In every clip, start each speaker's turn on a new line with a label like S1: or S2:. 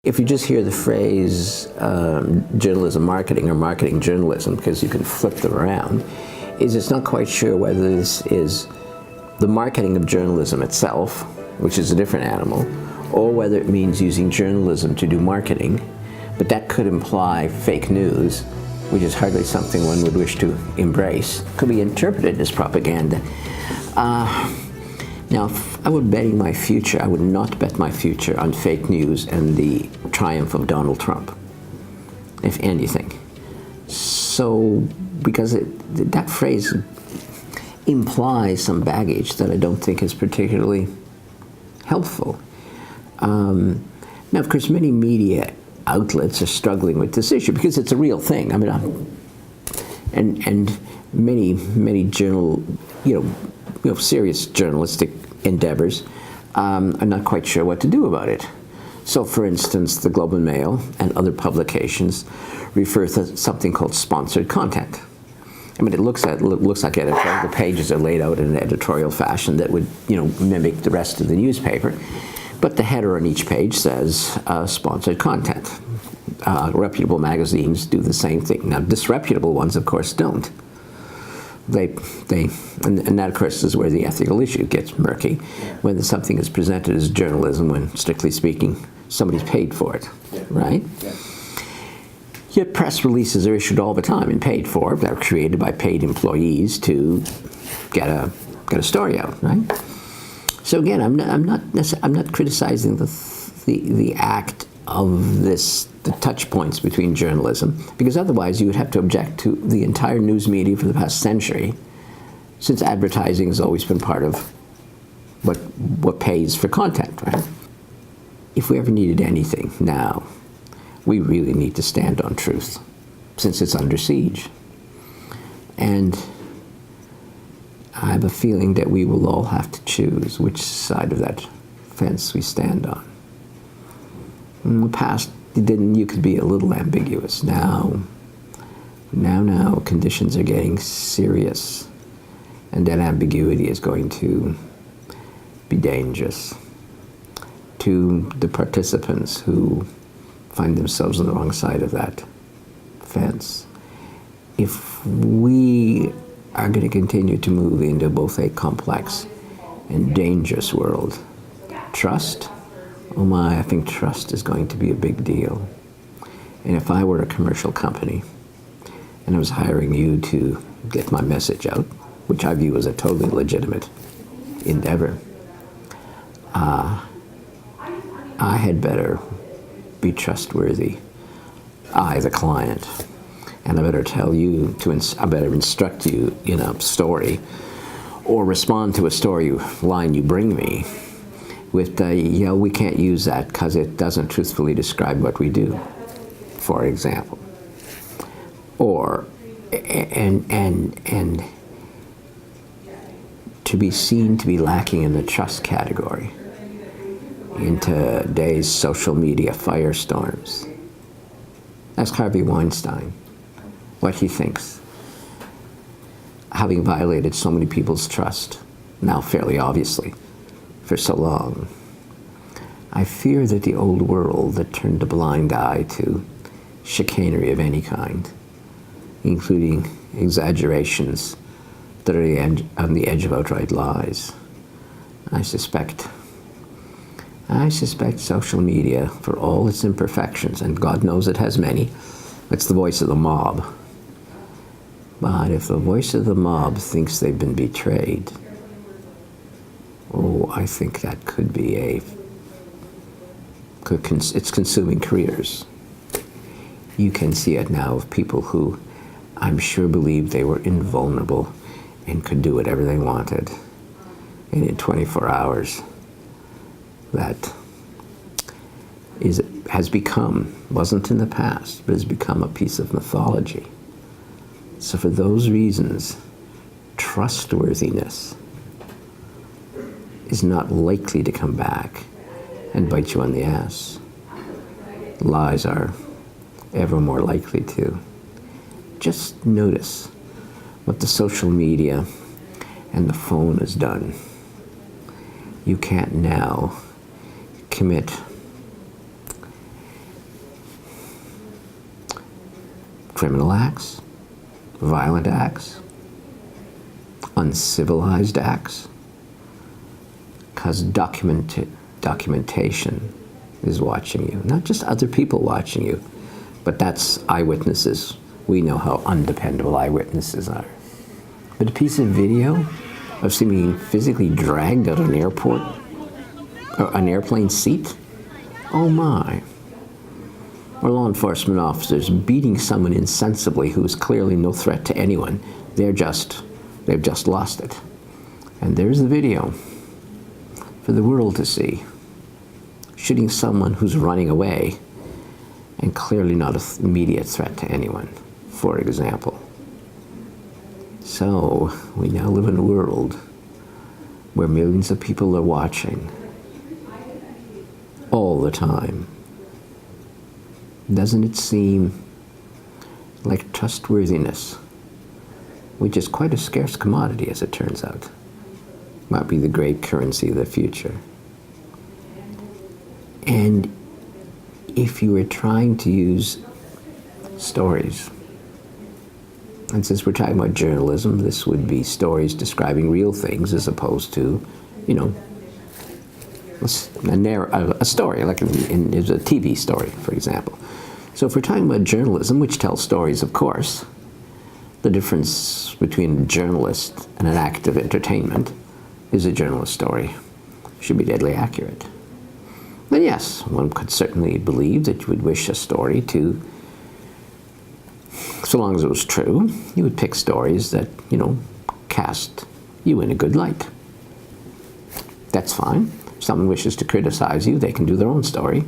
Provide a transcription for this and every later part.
S1: if you just hear the phrase journalism marketing or marketing journalism, because you can flip them around, is it's not quite sure whether this is the marketing of journalism itself, which is a different animal, or whether it means using journalism to do marketing. But that could imply fake news, which is hardly something one would wish to embrace. Could be interpreted as propaganda. Now, if I were betting my future, I would not bet my future on fake news and the triumph of Donald Trump, if anything. So, because that phrase implies some baggage that I don't think is particularly helpful. Now, of course, many media outlets are struggling with this issue because it's a real thing. I mean, and many journal, serious journalistic endeavors are not quite sure what to do about it. So, for instance, the Globe and Mail and other publications refer to something called sponsored content. I mean, it looks like editorial. The pages are laid out in an editorial fashion that would, mimic the rest of the newspaper. But the header on each page says sponsored content. Reputable magazines do the same thing. Now, disreputable ones, of course, don't. And that, of course, is where the ethical issue gets murky, when something is presented as journalism when, strictly speaking, somebody's paid for it, right? Yeah. Yet press releases are issued all the time and paid for. They're created by paid employees to get a story out, right? So again, I'm not criticizing the act of the touch points between journalism, because otherwise you would have to object to the entire news media for the past century, since advertising has always been part of what pays for content, right? If we ever needed anything now, we really need to stand on truth, since it's under siege. And I have a feeling that we will all have to choose which side of that fence we stand on. In the past, you could be a little ambiguous. Now, conditions are getting serious, and that ambiguity is going to be dangerous to the participants who find themselves on the wrong side of that fence. If we are going to continue to move into both a complex and dangerous world, trust, oh my, I think trust is going to be a big deal. And if I were a commercial company and I was hiring you to get my message out, which I view as a totally legitimate endeavor, I had better be trustworthy, I, the client, and I better tell you, I better instruct you in a story or respond to a story line you bring me with, we can't use that because it doesn't truthfully describe what we do, for example. Or, and to be seen to be lacking in the trust category in today's social media firestorms. Ask Harvey Weinstein what he thinks, having violated so many people's trust, now fairly obviously, for so long. I fear that the old world that turned a blind eye to chicanery of any kind, including exaggerations that are on the edge of outright lies, I suspect social media, for all its imperfections, and God knows it has many, it's the voice of the mob. But if the voice of the mob thinks they've been betrayed, I think that could be it's consuming careers. You can see it now of people who I'm sure believed they were invulnerable and could do whatever they wanted. And in 24 hours, that has become, wasn't in the past, but has become a piece of mythology. So for those reasons, trustworthiness is not likely to come back and bite you on the ass. Lies are ever more likely to. Just notice what the social media and the phone has done. You can't now commit criminal acts, violent acts, uncivilized acts, because documentation is watching you. Not just other people watching you, but that's eyewitnesses. We know how undependable eyewitnesses are. But a piece of video of somebody being physically dragged out of an airport, or an airplane seat, oh my. Or law enforcement officers beating someone insensibly who is clearly no threat to anyone. They've just lost it. And there's the video for the world to see. Shooting someone who's running away and clearly not an immediate threat to anyone, for example. So, we now live in a world where millions of people are watching all the time. Doesn't it seem like trustworthiness, which is quite a scarce commodity as it turns out, might be the great currency of the future? And if you were trying to use stories, and since we're talking about journalism, this would be stories describing real things as opposed to, you know, a story, like there's a TV story, for example. So if we're talking about journalism, which tells stories, of course, the difference between a journalist and an act of entertainment is a journalist story should be deadly accurate. But yes, one could certainly believe that you would wish a story to, so long as it was true, you would pick stories that, you know, cast you in a good light. That's fine. If someone wishes to criticize you, they can do their own story,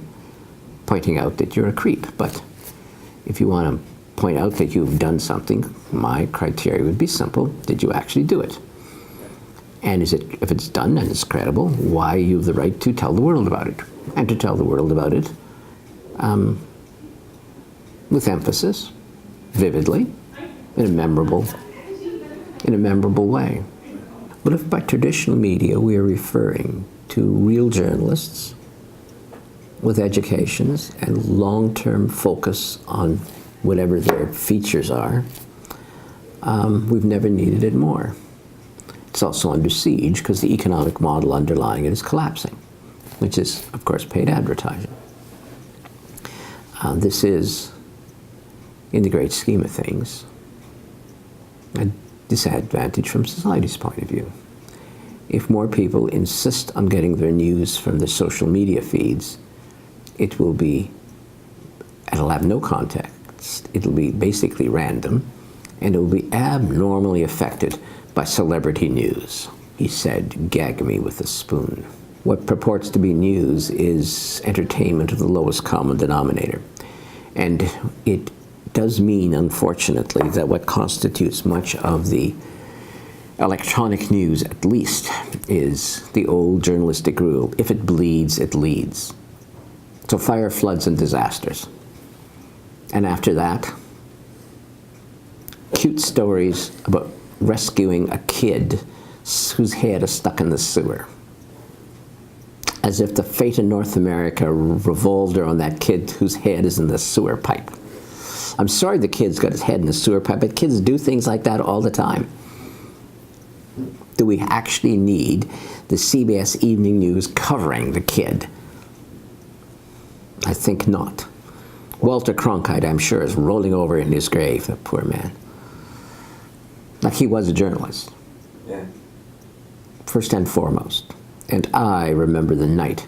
S1: pointing out that you're a creep. But if you want to point out that you've done something, my criteria would be simple. Did you actually do it? And if it's done and it's credible, why you have the right to tell the world about it? And to tell the world about it with emphasis, vividly, in a memorable way. But if by traditional media we are referring to real journalists with educations and long-term focus on whatever their features are, we've never needed it more. It's also under siege because the economic model underlying it is collapsing, which is, of course, paid advertising. This is, in the great scheme of things, a disadvantage from society's point of view. If more people insist on getting their news from the social media feeds, it'll have no context, it'll be basically random, and it will be abnormally affected by celebrity news. He said, "Gag me with a spoon." What purports to be news is entertainment of the lowest common denominator. And it does mean, unfortunately, that what constitutes much of the electronic news, at least, is the old journalistic rule: if it bleeds, it leads. So fire, floods, and disasters. And after that, cute stories about rescuing a kid whose head is stuck in the sewer. As if the fate of North America revolved around that kid whose head is in the sewer pipe. I'm sorry the kid's got his head in the sewer pipe, but kids do things like that all the time. Do we actually need the CBS Evening News covering the kid? I think not. Walter Cronkite, I'm sure, is rolling over in his grave, that poor man. Like, he was a journalist.
S2: Yeah.
S1: First and foremost. And I remember the night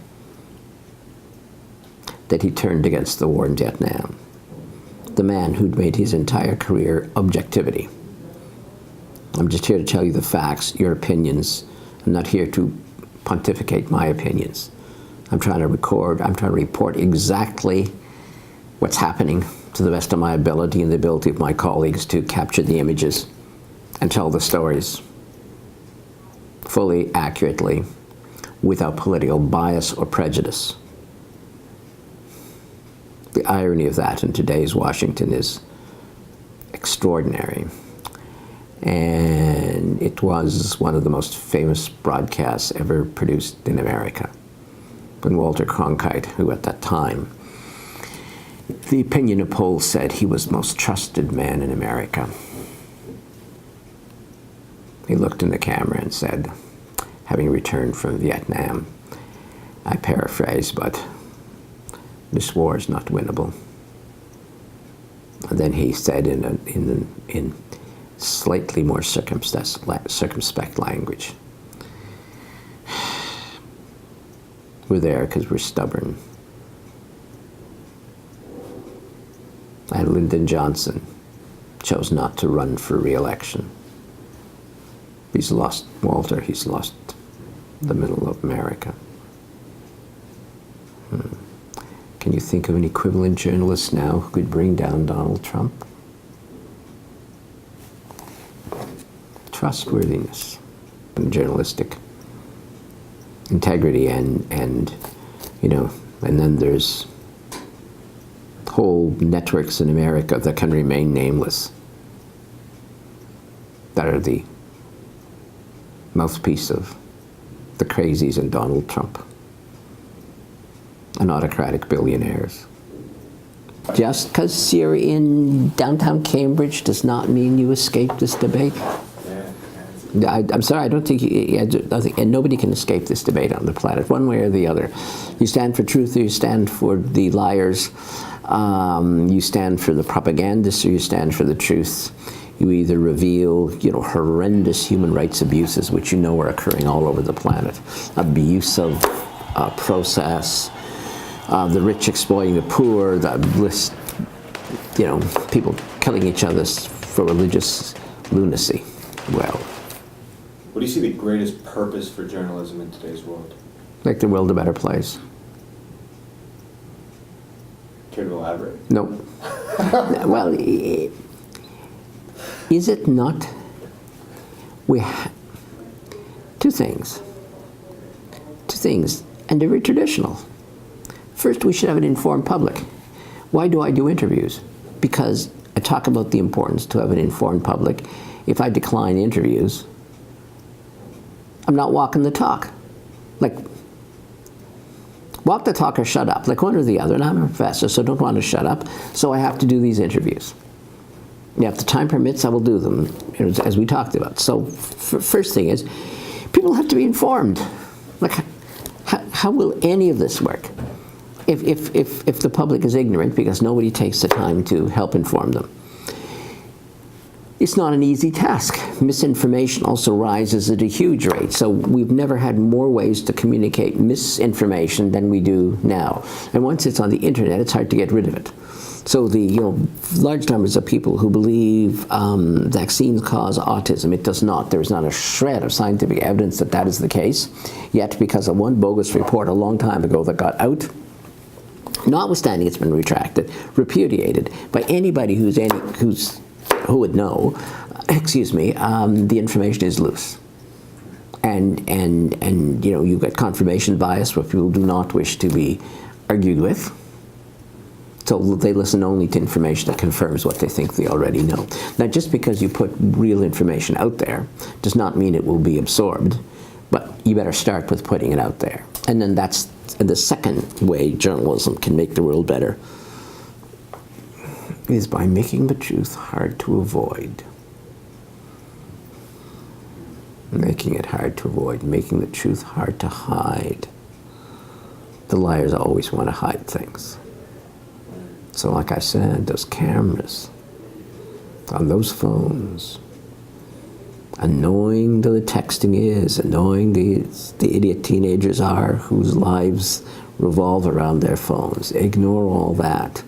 S1: that he turned against the war in Vietnam. The man who'd made his entire career objectivity. I'm just here to tell you the facts, your opinions. I'm not here to pontificate my opinions. I'm trying to report exactly what's happening to the best of my ability and the ability of my colleagues to capture the images and tell the stories fully, accurately, without political bias or prejudice. The irony of that in today's Washington is extraordinary. And it was one of the most famous broadcasts ever produced in America. When Walter Cronkite, who at that time The opinion of polls said he was the most trusted man in America. He looked in the camera and said, having returned from Vietnam, I paraphrase, but this war is not winnable. And then he said in slightly more circumspect language, we're there because we're stubborn. And Lyndon Johnson chose not to run for re-election. He's lost Walter, he's lost the middle of America. Can you think of an equivalent journalist now who could bring down Donald Trump? Trustworthiness and journalistic integrity and you know, and then there's whole networks in America that can remain nameless that are the mouthpiece of the crazies and Donald Trump and autocratic billionaires. Just because you're in downtown Cambridge does not mean you escape this debate. I'm sorry, I don't think, and nobody can escape this debate on the planet, one way or the other. You stand for truth or you stand for the liars. You stand for the propagandists or you stand for the truth. You either reveal, you know, horrendous human rights abuses, which you know are occurring all over the planet, abuse of process, the rich exploiting the poor, the list, you know, people killing each other for religious lunacy. Well,
S2: what do you see the greatest purpose for journalism in today's world?
S1: Make the world a better place.
S2: Care to elaborate?
S1: No. Well, is it not? Two things, and they're very traditional. First, we should have an informed public. Why do I do interviews? Because I talk about the importance to have an informed public. If I decline interviews, I'm not walking the talk. Like, walk the talk or shut up, like one or the other. And I'm a professor, so don't want to shut up. So I have to do these interviews. Yeah, if the time permits, I will do them, you know, as we talked about. So first thing is, people have to be informed. Like, how will any of this work if the public is ignorant because nobody takes the time to help inform them? It's not an easy task. Misinformation also rises at a huge rate. So we've never had more ways to communicate misinformation than we do now. And once it's on the internet, it's hard to get rid of it. So the large numbers of people who believe vaccines cause autism, it does not. There is not a shred of scientific evidence that that is the case. Yet, because of one bogus report a long time ago that got out, notwithstanding it's been retracted, repudiated by anybody who would know, the information is loose. And you know, you get confirmation bias where people do not wish to be argued with. So they listen only to information that confirms what they think they already know. Now, just because you put real information out there does not mean it will be absorbed, but you better start with putting it out there. And then that's the second way journalism can make the world better, is by making the truth hard to avoid. Making it hard to avoid, making the truth hard to hide. The liars always want to hide things. So like I said, those cameras on those phones, annoying though the texting is, annoying the idiot teenagers are whose lives revolve around their phones. Ignore all that.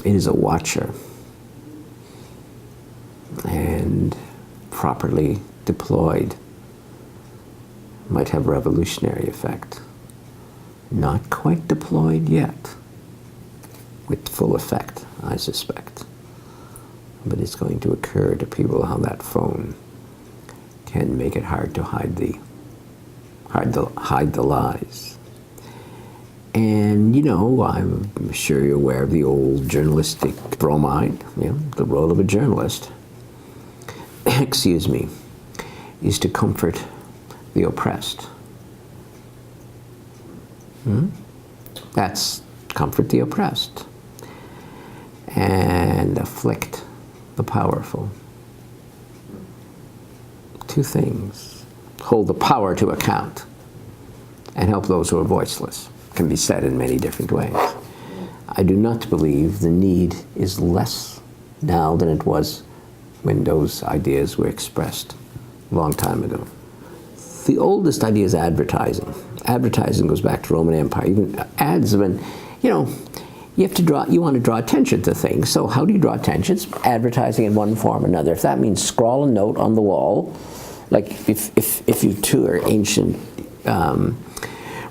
S1: It is a watcher, and properly deployed might have revolutionary effect. Not quite deployed yet, with full effect, I suspect. But it's going to occur to people how that phone can make it hard to hide the lies. And, you know, I'm sure you're aware of the old journalistic bromide, you know, the role of a journalist, is to comfort the oppressed. That's comfort the oppressed. and afflict the powerful. Two things. Hold the power to account and help those who are voiceless. Can be said in many different ways. I do not believe the need is less now than it was when those ideas were expressed a long time ago. The oldest idea is advertising. Advertising goes back to Roman Empire. Even ads, when, you have to draw, you want to draw attention to things. So how do you draw attention? It's advertising in one form or another. If that means scrawl a note on the wall, like if you tour ancient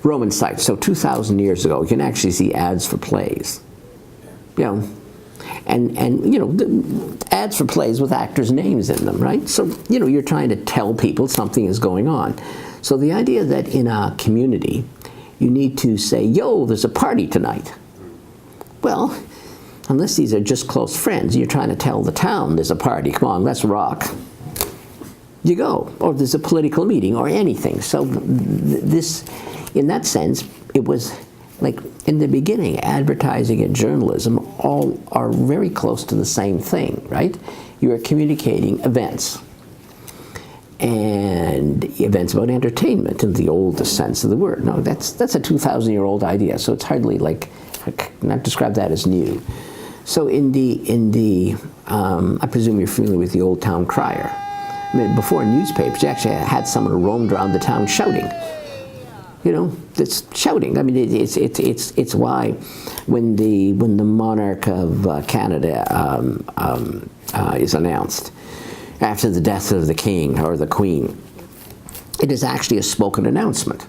S1: Roman sites, so 2,000 years ago, you can actually see ads for plays. And ads for plays with actors' names in them, right? So, you're trying to tell people something is going on. So the idea that in a community, you need to say, yo, there's a party tonight. Well, unless these are just close friends, you're trying to tell the town there's a party, come on, let's rock. You go, or there's a political meeting or anything. So this, in that sense, it was like in the beginning, advertising and journalism all are very close to the same thing, right? You are communicating events. And events about entertainment in the oldest sense of the word. No, that's a 2,000-year-old idea, so it's hardly like, I cannot describe that as new. So I presume you're familiar with the old town crier. I mean, before newspapers, you actually had someone who roamed around the town shouting. It's shouting. I mean, it's why when the monarch of Canada is announced after the death of the king or the queen, it is actually a spoken announcement,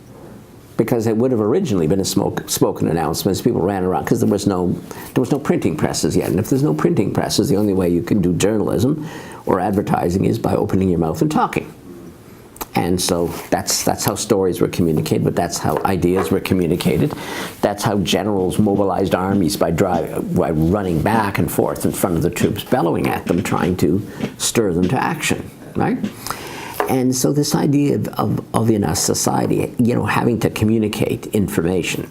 S1: because it would have originally been a spoken announcement as people ran around, because there was no printing presses yet. And if there's no printing presses, the only way you can do journalism or advertising is by opening your mouth and talking. And so that's how stories were communicated, but that's how ideas were communicated. That's how generals mobilized armies by running back and forth in front of the troops, bellowing at them, trying to stir them to action, right? And so this idea of in a society, having to communicate information,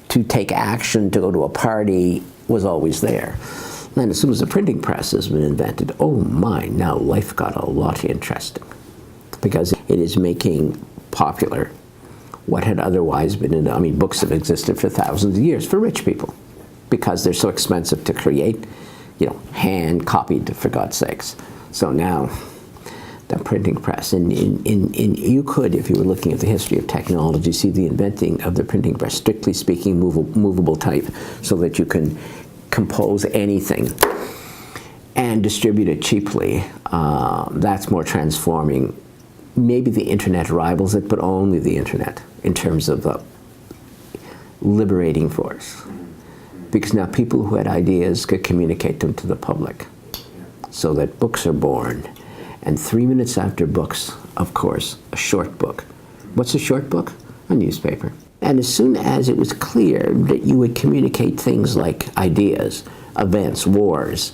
S1: to take action, to go to a party, was always there. And as soon as the printing press has been invented, oh my, now life got a lot interesting, because it is making popular what had otherwise been, books have existed for thousands of years for rich people, because they're so expensive to create, hand copied, for God's sakes. So now, the printing press, and you could, if you were looking at the history of technology, see the inventing of the printing press, strictly speaking, movable type, so that you can compose anything and distribute it cheaply. That's more transforming. Maybe the internet rivals it, but only the internet in terms of the liberating force. Because now people who had ideas could communicate them to the public, so that books are born. And 3 minutes after books, of course, a short book. What's a short book? A newspaper. And as soon as it was clear that you would communicate things like ideas, events, wars,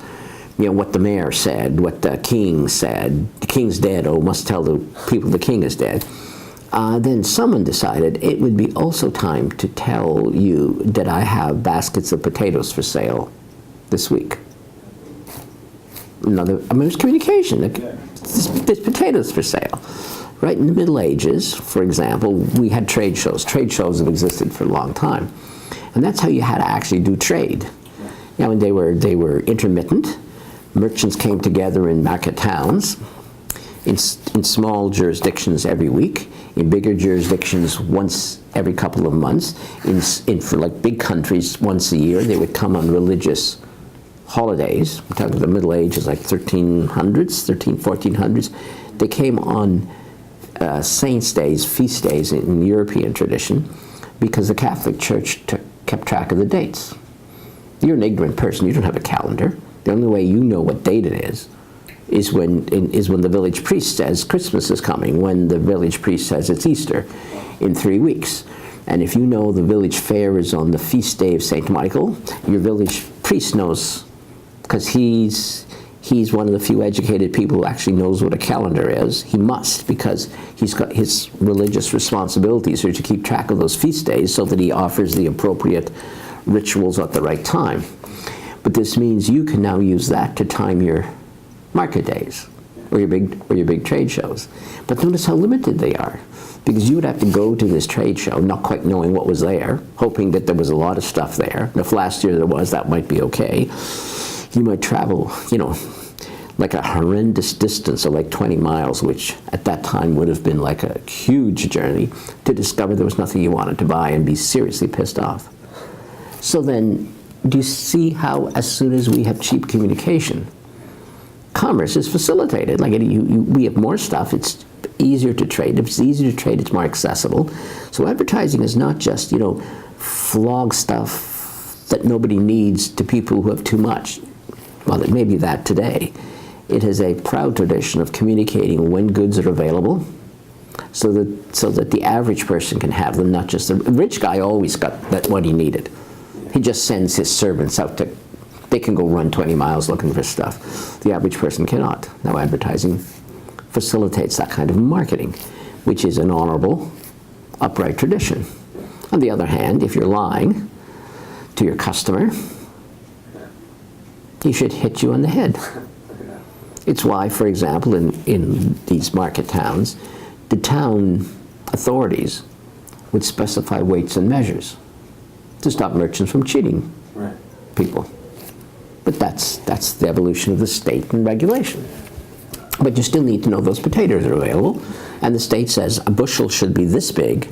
S1: what the mayor said, what the king said, the king's dead, oh, must tell the people the king is dead, then someone decided it would be also time to tell you that I have baskets of potatoes for sale this week. It was communication. There's potatoes for sale. Right in the Middle Ages, for example, we had trade shows. Trade shows have existed for a long time. And that's how you had to actually do trade. And they were intermittent. Merchants came together in market towns, in small jurisdictions every week, in bigger jurisdictions once every couple of months. For like big countries, once a year, they would come on religious holidays. We're talking the Middle Ages, like 1400s. They came on saints' days, feast days in European tradition, because the Catholic Church kept track of the dates. You're an ignorant person. You don't have a calendar. The only way you know what date it is when the village priest says Christmas is coming, when the village priest says it's Easter in 3 weeks. And if you know the village fair is on the feast day of St. Michael, your village priest knows, because he's one of the few educated people who actually knows what a calendar is. He must, because he's got his religious responsibilities are to keep track of those feast days so that he offers the appropriate rituals at the right time. But this means you can now use that to time your market days or your big trade shows. But notice how limited they are, because you would have to go to this trade show not quite knowing what was there, hoping that there was a lot of stuff there. And if last year there was, that might be okay. You might travel, like a horrendous distance of like 20 miles, which at that time would have been like a huge journey, to discover there was nothing you wanted to buy and be seriously pissed off. So then, do you see how as soon as we have cheap communication, commerce is facilitated? Like we have more stuff, it's easier to trade. If it's easier to trade, it's more accessible. So advertising is not just, flog stuff that nobody needs to people who have too much. Well, it may be that today. It has a proud tradition of communicating when goods are available, so that the average person can have them, not just the rich guy always got what he needed. He just sends his servants out they can go run 20 miles looking for stuff. The average person cannot. Now advertising facilitates that kind of marketing, which is an honorable, upright tradition. On the other hand, if you're lying to your customer, he should hit you on the head. It's why, for example, in these market towns, the town authorities would specify weights and measures to stop merchants from cheating people. But that's the evolution of the state and regulation. But you still need to know those potatoes are available, and the state says a bushel should be this big,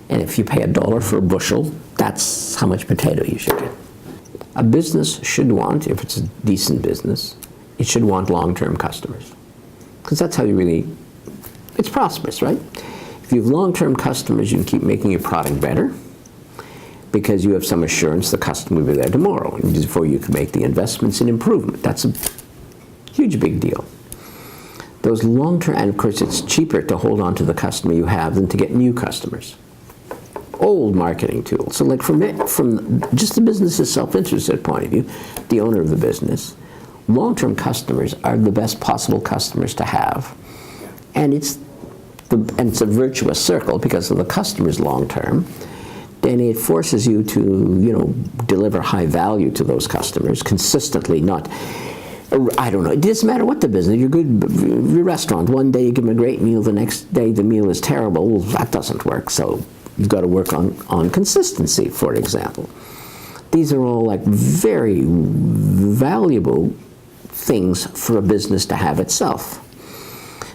S1: and if you pay $1 for a bushel, that's how much potato you should get. A business should want, if it's a decent business, it should want long-term customers, because that's how it's prosperous, right? If you have long-term customers, you can keep making your product better, because you have some assurance the customer will be there tomorrow, and before you can make the investments in improvement. That's a huge big deal. Those long-term, and of course it's cheaper to hold on to the customer you have than to get new customers. Old marketing tool. So like from just the business's self-interested point of view, the owner of the business, long-term customers are the best possible customers to have. And it's a virtuous circle, because if the customer's long-term, then it forces you to, deliver high value to those customers consistently, not, I don't know, it doesn't matter what the business, your restaurant, one day you give them a great meal, the next day the meal is terrible. Well, that doesn't work, so you've got to work on consistency, for example. These are all like very valuable things for a business to have itself.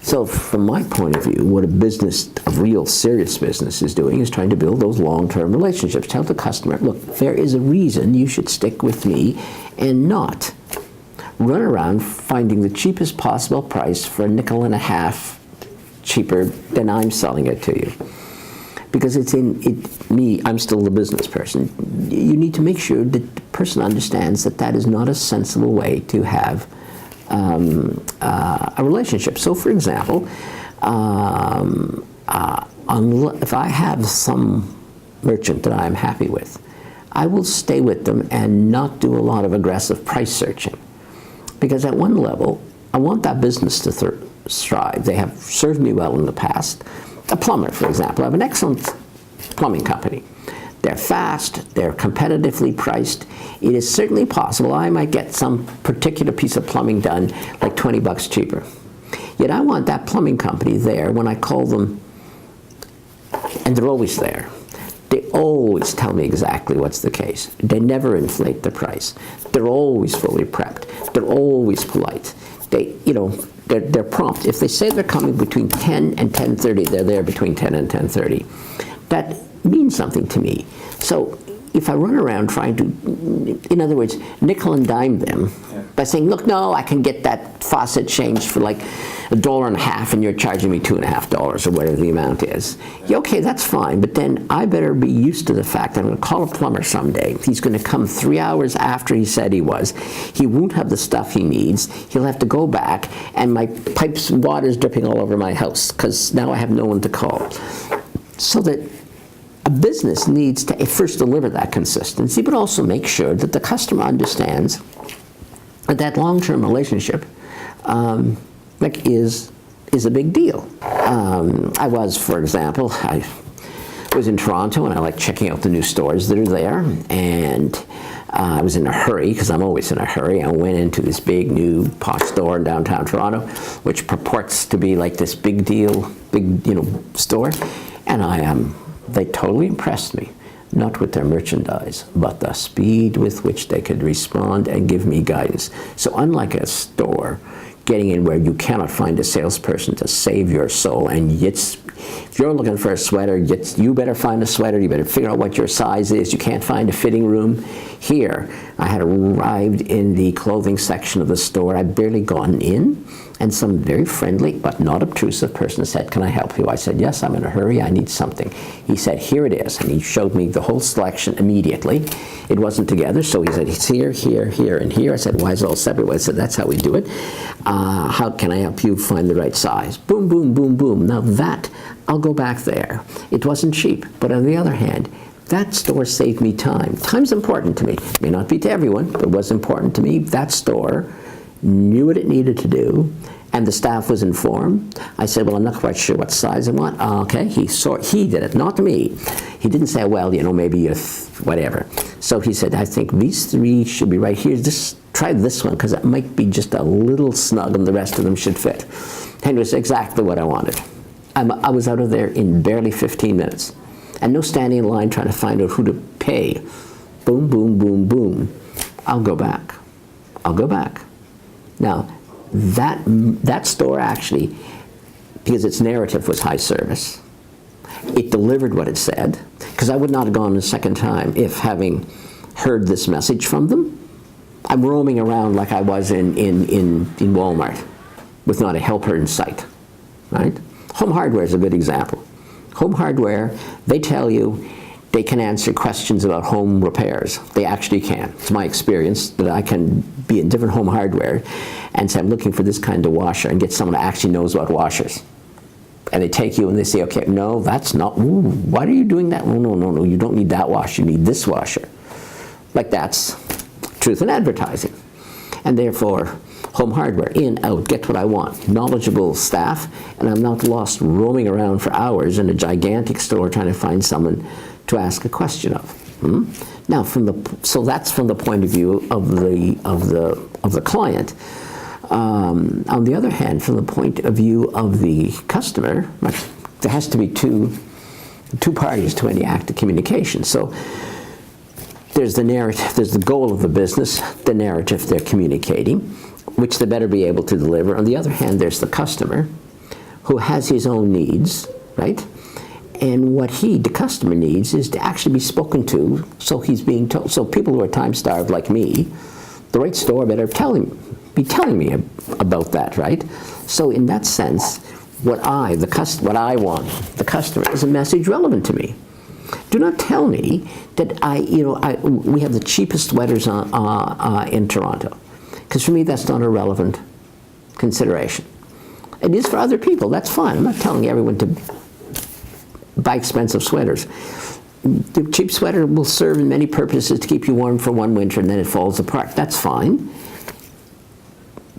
S1: So from my point of view, what a real serious business is doing is trying to build those long-term relationships. Tell the customer, look, there is a reason you should stick with me and not run around finding the cheapest possible price for $0.50 cheaper than I'm selling it to you. Because I'm still the business person. You need to make sure that the person understands that is not a sensible way to have a relationship. So, for example, if I have some merchant that I'm happy with, I will stay with them and not do a lot of aggressive price searching. Because at one level, I want that business to strive. They have served me well in the past. A plumber, for example. I have an excellent plumbing company. They're fast, they're competitively priced. It is certainly possible I might get some particular piece of plumbing done like $20 cheaper. Yet I want that plumbing company there when I call them, and they're always there. They always tell me exactly what's the case. They never inflate the price. They're always fully prepped. They're always polite. They're prompt. If they say they're coming between 10 and 10:30, they're there between 10 and 10:30. That means something to me. So if I run around trying to, in other words, nickel and dime them by saying, look, no, I can get that faucet changed for like $1.50 and you're charging me $2.50 or whatever the amount is. Yeah, okay, that's fine, but then I better be used to the fact that I'm going to call a plumber someday. He's going to come 3 hours after he said he was. He won't have the stuff he needs. He'll have to go back, and my pipes, water's dripping all over my house because now I have no one to call. So that a business needs to first deliver that consistency, but also make sure that the customer understands that long-term relationship is a big deal. I was, for example, was in Toronto, and I like checking out the new stores that are there. And I was in a hurry, because I'm always in a hurry. I went into this big new posh store in downtown Toronto, which purports to be like this big deal, store. And they totally impressed me. Not with their merchandise, but the speed with which they could respond and give me guidance. So unlike a store, getting in where you cannot find a salesperson to save your soul, and if you're looking for a sweater, you better find a sweater, you better figure out what your size is, you can't find a fitting room. Here, I had arrived in the clothing section of the store, I'd barely gone in, and some very friendly but not obtrusive person said, "Can I help you?" I said, "Yes, I'm in a hurry, I need something." He said, "Here it is," and he showed me the whole selection immediately. It wasn't together, so he said, "It's here, here, here, and here." I said, "Why is it all separate?" I said, "That's how we do it. How can I help you find the right size?" Boom, boom, boom, boom. Now that, I'll go back there. It wasn't cheap, but on the other hand, that store saved me time. Time's important to me. It may not be to everyone, but it was important to me. That store knew what it needed to do, and the staff was informed. I said, "Well, I'm not quite sure what size I want." Okay, he did it, not me. He didn't say, "Well, maybe whatever." So he said, "I think these three should be right here. Just try this one, because it might be just a little snug and the rest of them should fit." And it was exactly what I wanted. I was out of there in barely 15 minutes. And no standing in line trying to find out who to pay. Boom, boom, boom, boom. I'll go back. I'll go back. Now, that store actually, because its narrative was high service, it delivered what it said, because I would not have gone a second time if, having heard this message from them, I'm roaming around like I was in Walmart with not a helper in sight, right? Home hardware is a good example. Home hardware, they tell you they can answer questions about home repairs. They actually can. It's my experience that I can be in different home hardware and say, "I'm looking for this kind of washer," and get someone that actually knows about washers. And they take you and they say, "Okay, no, that's not, why are you doing that?" "Oh, no, you don't need that washer, you need this washer." Like, that's truth in advertising. And therefore, home hardware, in, out, get what I want. Knowledgeable staff, and I'm not lost roaming around for hours in a gigantic store trying to find someone to ask a question of. Now, so that's from the point of view of the client. On the other hand, from the point of view of the customer, there has to be two parties to any act of communication. So there's the narrative, there's the goal of the business, the narrative they're communicating, which they better be able to deliver. On the other hand, there's the customer, who has his own needs, right? And what the customer needs is to actually be spoken to, so he's being told. So people who are time-starved like me, the right store better be telling me about that, right? So in that sense, what I want, the customer, is a message relevant to me. Do not tell me that we have the cheapest sweaters in Toronto, because for me that's not a relevant consideration. It is for other people, that's fine. I'm not telling everyone to buy expensive sweaters. The cheap sweater will serve in many purposes to keep you warm for one winter, and then it falls apart. That's fine.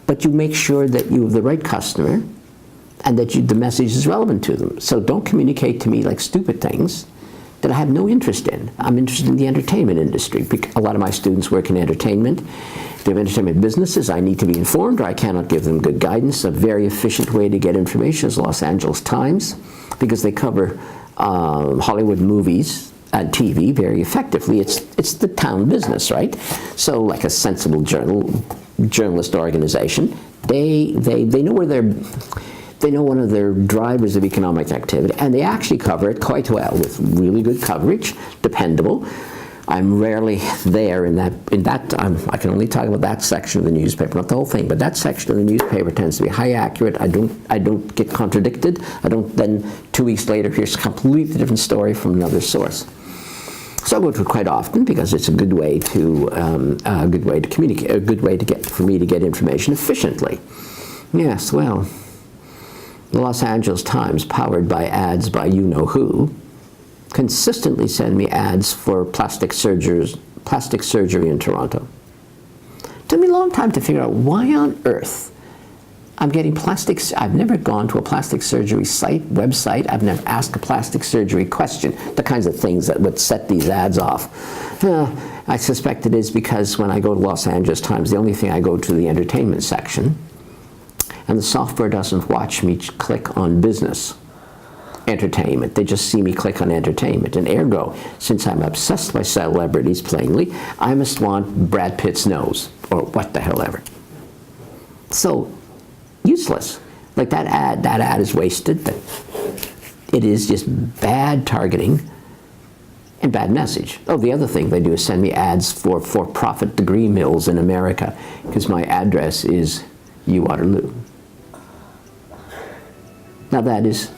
S1: But you make sure that you have the right customer and that the message is relevant to them. So don't communicate to me like stupid things that I have no interest in. I'm interested in the entertainment industry. A lot of my students work in entertainment. They have entertainment businesses. I need to be informed, or I cannot give them good guidance. A very efficient way to get information is Los Angeles Times, because they cover Hollywood movies and TV very effectively. It's the town business, right? So like a sensible journalist organization, they know where they know one of their drivers of economic activity, and they actually cover it quite well with really good coverage, dependable. I'm rarely there in that I can only talk about that section of the newspaper, not the whole thing, but that section of the newspaper tends to be high accurate. I don't get contradicted. I don't then 2 weeks later hear a completely different story from another source. So I go to it quite often because it's a good way to communicate, a good way for me to get information efficiently. Yes, well, the Los Angeles Times, powered by ads by you-know-who, consistently send me ads for plastic surgery in Toronto. It took me a long time to figure out why on earth I'm getting plastics. I've never gone to a plastic surgery website. I've never asked a plastic surgery question, the kinds of things that would set these ads off. I suspect it is because when I go to Los Angeles Times, the only thing I go to the entertainment section, and the software doesn't watch me click on business, entertainment. They just see me click on entertainment. And ergo, since I'm obsessed by celebrities plainly, I must want Brad Pitt's nose, or what the hell ever. So, useless. Like that ad is wasted. It is just bad targeting and bad message. Oh, the other thing they do is send me ads for for-profit degree mills in America because my address is Waterloo. Now that is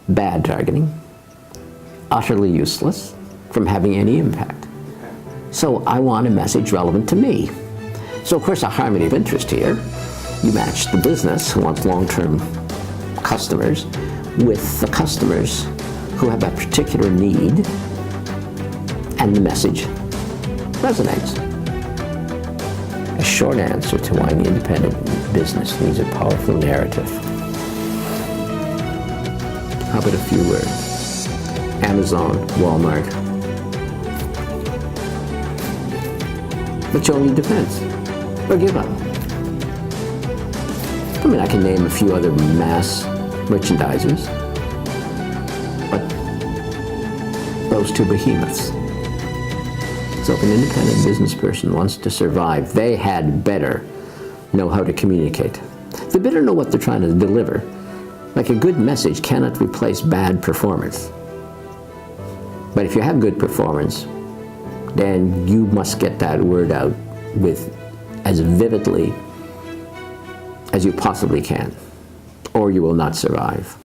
S1: bad targeting, utterly useless from having any impact. So I want a message relevant to me. So of course a harmony of interest here. You match the business who wants long-term customers with the customers who have a particular need, and the message resonates. A short answer to why the independent business needs a powerful narrative. How about a few words? Amazon, Walmart. Which only depends. Or give up. I mean, I can name a few other mass merchandisers, but those two behemoths. So if an independent business person wants to survive, they had better know how to communicate. They better know what they're trying to deliver. Like a good message cannot replace bad performance. But if you have good performance, then you must get that word out with as vividly as you possibly can, or you will not survive.